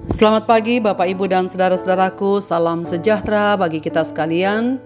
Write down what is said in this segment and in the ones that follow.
Selamat pagi Bapak Ibu dan saudara-saudaraku, salam sejahtera bagi kita sekalian.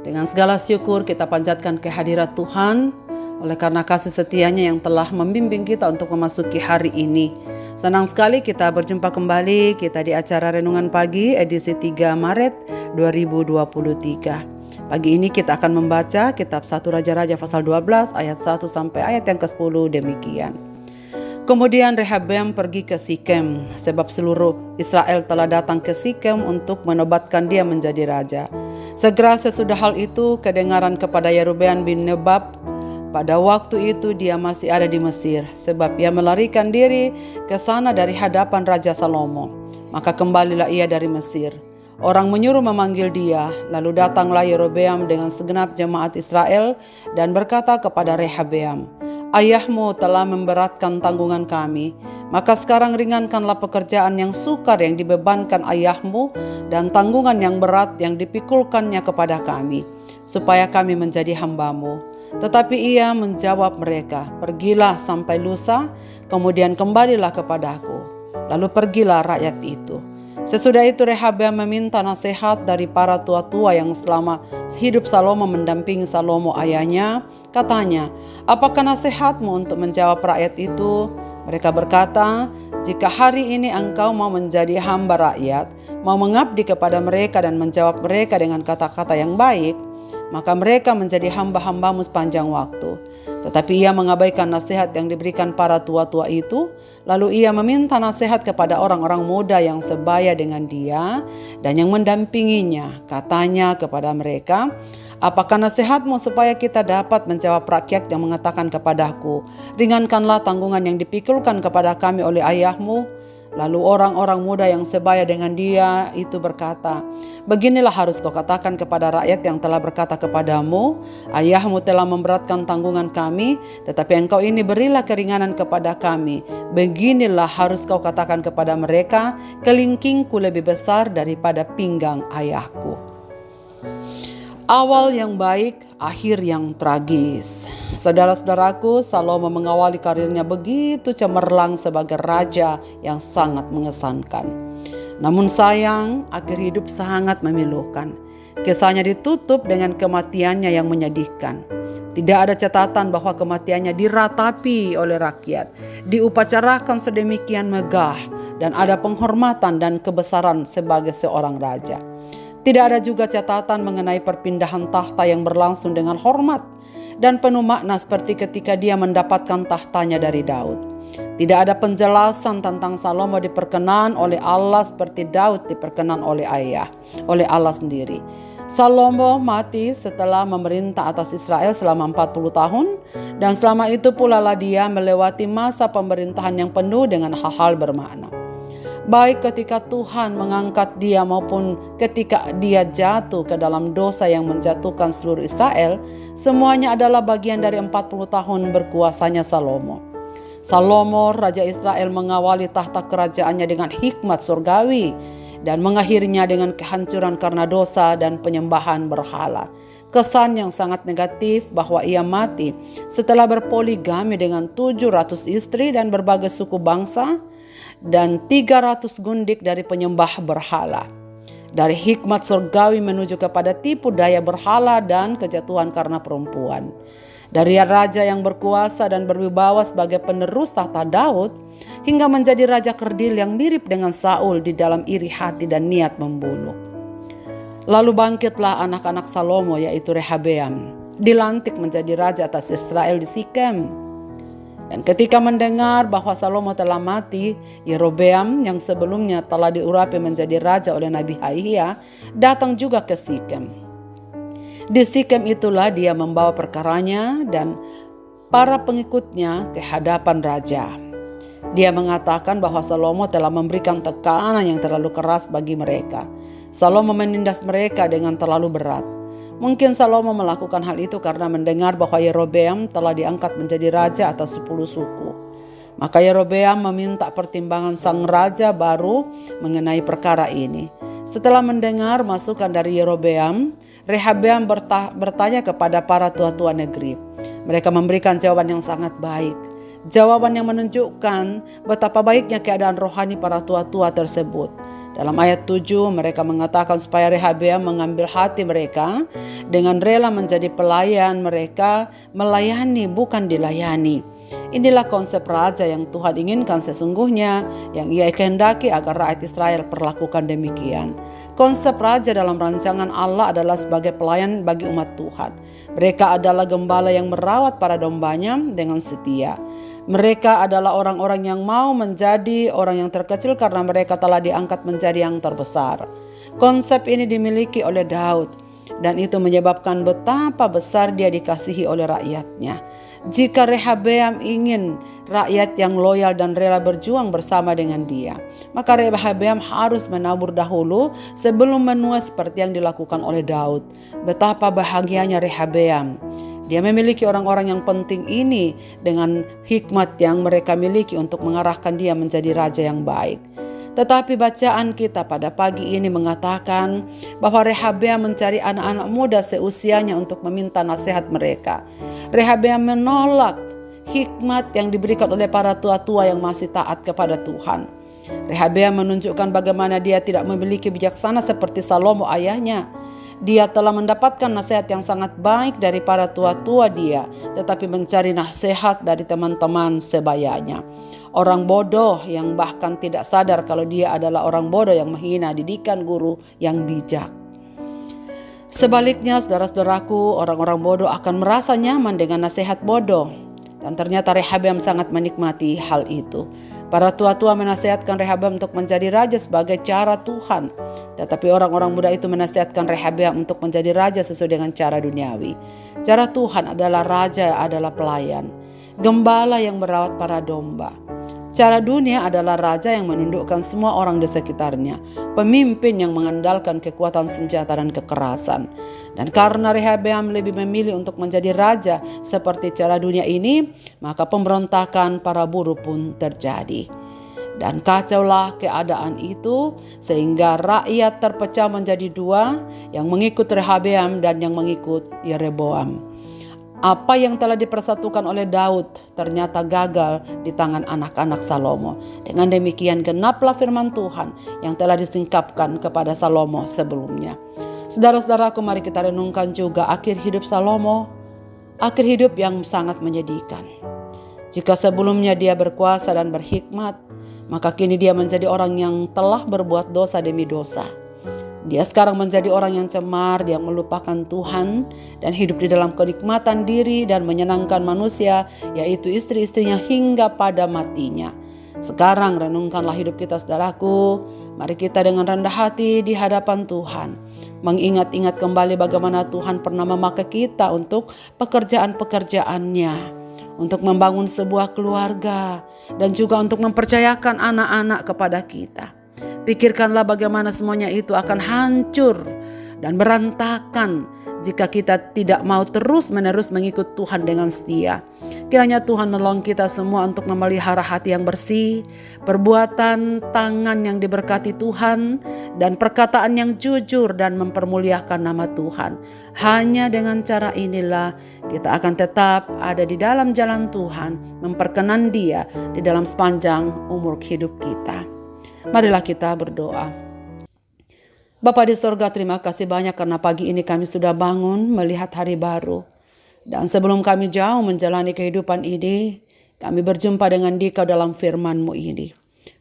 Dengan segala syukur kita panjatkan kehadirat Tuhan oleh karena kasih setianya yang telah membimbing kita untuk memasuki hari ini. Senang sekali kita berjumpa kembali kita di acara Renungan Pagi edisi 3 Maret 2023. Pagi ini kita akan membaca kitab 1 Raja-Raja pasal 12 ayat 1 sampai ayat yang ke-10 demikian. Kemudian Rehabeam pergi ke Sikem, sebab seluruh Israel telah datang ke Sikem untuk menobatkan dia menjadi raja. Segera sesudah hal itu, kedengaran kepada Yerobeam bin Nebat. Pada waktu itu dia masih ada di Mesir, sebab ia melarikan diri ke sana dari hadapan Raja Salomo. Maka kembalilah ia dari Mesir. Orang menyuruh memanggil dia, lalu datanglah Yerobeam dengan segenap jemaat Israel dan berkata kepada Rehabeam, "Ayahmu telah memberatkan tanggungan kami, maka sekarang ringankanlah pekerjaan yang sukar yang dibebankan ayahmu dan tanggungan yang berat yang dipikulkannya kepada kami, supaya kami menjadi hambamu." Tetapi ia menjawab mereka, "Pergilah sampai lusa, kemudian kembalilah kepadaku." Lalu pergilah rakyat itu. Sesudah itu Rehabeam meminta nasihat dari para tua-tua yang selama hidup Salomo mendampingi Salomo ayahnya. Katanya, "Apakah nasihatmu untuk menjawab rakyat itu?" Mereka berkata, "Jika hari ini engkau mau menjadi hamba rakyat, mau mengabdi kepada mereka dan menjawab mereka dengan kata-kata yang baik, maka mereka menjadi hamba-hambamu sepanjang waktu." Tetapi ia mengabaikan nasihat yang diberikan para tua-tua itu. Lalu ia meminta nasihat kepada orang-orang muda yang sebaya dengan dia dan yang mendampinginya. Katanya kepada mereka, "Apakah nasihatmu supaya kita dapat menjawab rakyat yang mengatakan kepadaku, 'Ringankanlah tanggungan yang dipikulkan kepada kami oleh ayahmu'?" Lalu orang-orang muda yang sebaya dengan dia itu berkata, "Beginilah harus kau katakan kepada rakyat yang telah berkata kepadamu, 'Ayahmu telah memberatkan tanggungan kami, tetapi engkau ini berilah keringanan kepada kami.' Beginilah harus kau katakan kepada mereka, 'Kelingkingku lebih besar daripada pinggang ayahku.'" Awal yang baik, akhir yang tragis. Saudara-saudaraku, Salomo mengawali karirnya begitu cemerlang sebagai raja yang sangat mengesankan. Namun sayang, akhir hidup sangat memilukan. Kisahnya ditutup dengan kematiannya yang menyedihkan. Tidak ada catatan bahwa kematiannya diratapi oleh rakyat, diupacarakan sedemikian megah, dan ada penghormatan dan kebesaran sebagai seorang raja. Tidak ada juga catatan mengenai perpindahan tahta yang berlangsung dengan hormat dan penuh makna seperti ketika dia mendapatkan tahtanya dari Daud. Tidak ada penjelasan tentang Salomo diperkenan oleh Allah seperti Daud diperkenan oleh Allah sendiri. Salomo mati setelah memerintah atas Israel selama 40 tahun dan selama itu pula lah dia melewati masa pemerintahan yang penuh dengan hal-hal bermakna. Baik ketika Tuhan mengangkat dia maupun ketika dia jatuh ke dalam dosa yang menjatuhkan seluruh Israel, semuanya adalah bagian dari 40 tahun berkuasanya Salomo. Salomo, Raja Israel, mengawali tahta kerajaannya dengan hikmat surgawi dan mengakhirinya dengan kehancuran karena dosa dan penyembahan berhala. Kesan yang sangat negatif bahwa ia mati setelah berpoligami dengan 700 istri dan berbagai suku bangsa, dan 300 gundik dari penyembah berhala. Dari hikmat surgawi menuju kepada tipu daya berhala dan kejatuhan karena perempuan. Dari raja yang berkuasa dan berwibawa sebagai penerus tahta Daud, hingga menjadi raja kerdil yang mirip dengan Saul di dalam iri hati dan niat membunuh. Lalu bangkitlah anak-anak Salomo, yaitu Rehabeam, dilantik menjadi raja atas Israel di Sikem. Dan ketika mendengar bahwa Salomo telah mati, Yerobeam yang sebelumnya telah diurapi menjadi raja oleh Nabi Ahia datang juga ke Sikem. Di Sikem itulah dia membawa perkaranya dan para pengikutnya ke hadapan raja. Dia mengatakan bahwa Salomo telah memberikan tekanan yang terlalu keras bagi mereka. Salomo menindas mereka dengan terlalu berat. Mungkin Salomo melakukan hal itu karena mendengar bahwa Yerobeam telah diangkat menjadi raja atas 10 suku. Maka Yerobeam meminta pertimbangan sang raja baru mengenai perkara ini. Setelah mendengar masukan dari Yerobeam, Rehabeam bertanya kepada para tua-tua negeri. Mereka memberikan jawaban yang sangat baik. Jawaban yang menunjukkan betapa baiknya keadaan rohani para tua-tua tersebut. Dalam ayat 7 mereka mengatakan supaya Rehabeam mengambil hati mereka dengan rela menjadi pelayan mereka, melayani bukan dilayani. Inilah konsep raja yang Tuhan inginkan sesungguhnya, yang ia kehendaki agar rakyat Israel perlakukan demikian. Konsep raja dalam rancangan Allah adalah sebagai pelayan bagi umat Tuhan. Mereka adalah gembala yang merawat para dombanya dengan setia. Mereka adalah orang-orang yang mau menjadi orang yang terkecil karena mereka telah diangkat menjadi yang terbesar. Konsep ini dimiliki oleh Daud dan itu menyebabkan betapa besar dia dikasihi oleh rakyatnya. Jika Rehabeam ingin rakyat yang loyal dan rela berjuang bersama dengan dia, maka Rehabeam harus menabur dahulu sebelum menua seperti yang dilakukan oleh Daud. Betapa bahagianya Rehabeam. Dia memiliki orang-orang yang penting ini dengan hikmat yang mereka miliki untuk mengarahkan dia menjadi raja yang baik. Tetapi bacaan kita pada pagi ini mengatakan bahwa Rehabeam mencari anak-anak muda seusianya untuk meminta nasihat mereka. Rehabeam menolak hikmat yang diberikan oleh para tua-tua yang masih taat kepada Tuhan. Rehabeam menunjukkan bagaimana dia tidak memiliki bijaksana seperti Salomo ayahnya. Dia telah mendapatkan nasihat yang sangat baik dari para tua-tua dia, tetapi mencari nasihat dari teman-teman sebayanya. Orang bodoh yang bahkan tidak sadar kalau dia adalah orang bodoh yang menghina didikan guru yang bijak. Sebaliknya, saudara-saudaraku, orang-orang bodoh akan merasa nyaman dengan nasihat bodoh. Dan ternyata Rehabeam sangat menikmati hal itu. Para tua-tua menasihatkan Rehabeam untuk menjadi raja sebagai cara Tuhan. Tetapi orang-orang muda itu menasihatkan Rehabeam untuk menjadi raja sesuai dengan cara duniawi. Cara Tuhan adalah raja adalah pelayan, gembala yang merawat para domba. Cara dunia adalah raja yang menundukkan semua orang di sekitarnya, pemimpin yang mengandalkan kekuatan senjata dan kekerasan. Dan karena Rehabeam lebih memilih untuk menjadi raja seperti cara dunia ini, maka pemberontakan para buruh pun terjadi. Dan kacaulah keadaan itu sehingga rakyat terpecah menjadi dua, yang mengikut Rehabeam dan yang mengikut Yeroboam. Apa yang telah dipersatukan oleh Daud ternyata gagal di tangan anak-anak Salomo. Dengan demikian genaplah firman Tuhan yang telah disingkapkan kepada Salomo sebelumnya. Saudara-saudaraku, mari kita renungkan juga akhir hidup Salomo, akhir hidup yang sangat menyedihkan. Jika sebelumnya dia berkuasa dan berhikmat, maka kini dia menjadi orang yang telah berbuat dosa demi dosa. Dia sekarang menjadi orang yang cemar, dia melupakan Tuhan dan hidup di dalam kenikmatan diri dan menyenangkan manusia, yaitu istri-istrinya hingga pada matinya. Sekarang renungkanlah hidup kita, saudaraku. Mari kita dengan rendah hati di hadapan Tuhan, mengingat-ingat kembali bagaimana Tuhan pernah memakai kita untuk pekerjaan-pekerjaannya, untuk membangun sebuah keluarga, dan juga untuk mempercayakan anak-anak kepada kita. Pikirkanlah bagaimana semuanya itu akan hancur dan berantakan jika kita tidak mau terus-menerus mengikut Tuhan dengan setia. Kiranya Tuhan menolong kita semua untuk memelihara hati yang bersih, perbuatan tangan yang diberkati Tuhan, dan perkataan yang jujur dan mempermuliakan nama Tuhan. Hanya dengan cara inilah kita akan tetap ada di dalam jalan Tuhan, memperkenan Dia di dalam sepanjang umur hidup kita. Marilah kita berdoa. Bapa di sorga, terima kasih banyak karena pagi ini kami sudah bangun melihat hari baru. Dan sebelum kami jauh menjalani kehidupan ini, kami berjumpa dengan Dikau dalam firman-Mu ini.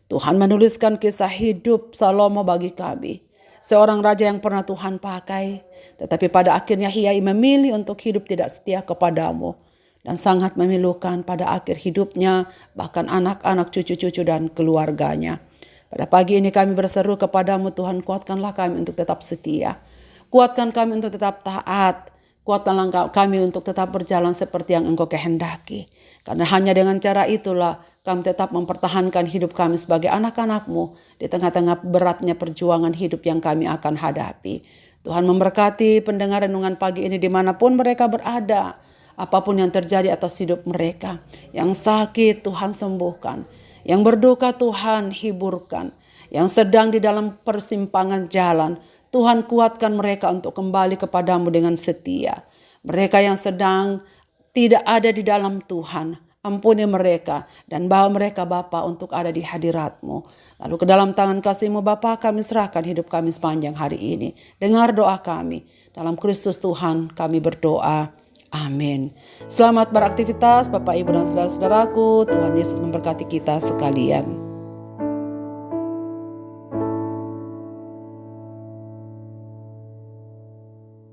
Tuhan menuliskan kisah hidup Salomo bagi kami. Seorang raja yang pernah Tuhan pakai, tetapi pada akhirnya ia memilih untuk hidup tidak setia kepadamu. Dan sangat memilukan pada akhir hidupnya, bahkan anak-anak, cucu-cucu dan keluarganya. Pada pagi ini kami berseru kepadamu, Tuhan, kuatkanlah kami untuk tetap setia. Kuatkan kami untuk tetap taat. Kuatkanlah kami untuk tetap berjalan seperti yang Engkau kehendaki. Karena hanya dengan cara itulah kami tetap mempertahankan hidup kami sebagai anak-anak-Mu di tengah-tengah beratnya perjuangan hidup yang kami akan hadapi. Tuhan memberkati pendengar renungan pagi ini dimanapun mereka berada. Apapun yang terjadi atas hidup mereka. Yang sakit Tuhan sembuhkan. Yang berduka Tuhan hiburkan. Yang sedang di dalam persimpangan jalan, Tuhan kuatkan mereka untuk kembali kepadamu dengan setia. Mereka yang sedang tidak ada di dalam Tuhan, ampuni mereka, dan bawa mereka Bapa untuk ada di hadirat-Mu. Lalu ke dalam tangan kasih-Mu Bapa kami serahkan hidup kami sepanjang hari ini. Dengar doa kami, dalam Kristus Tuhan kami berdoa. Amin. Selamat beraktivitas Bapak Ibu dan saudara-saudaraku. Tuhan Yesus memberkati kita sekalian.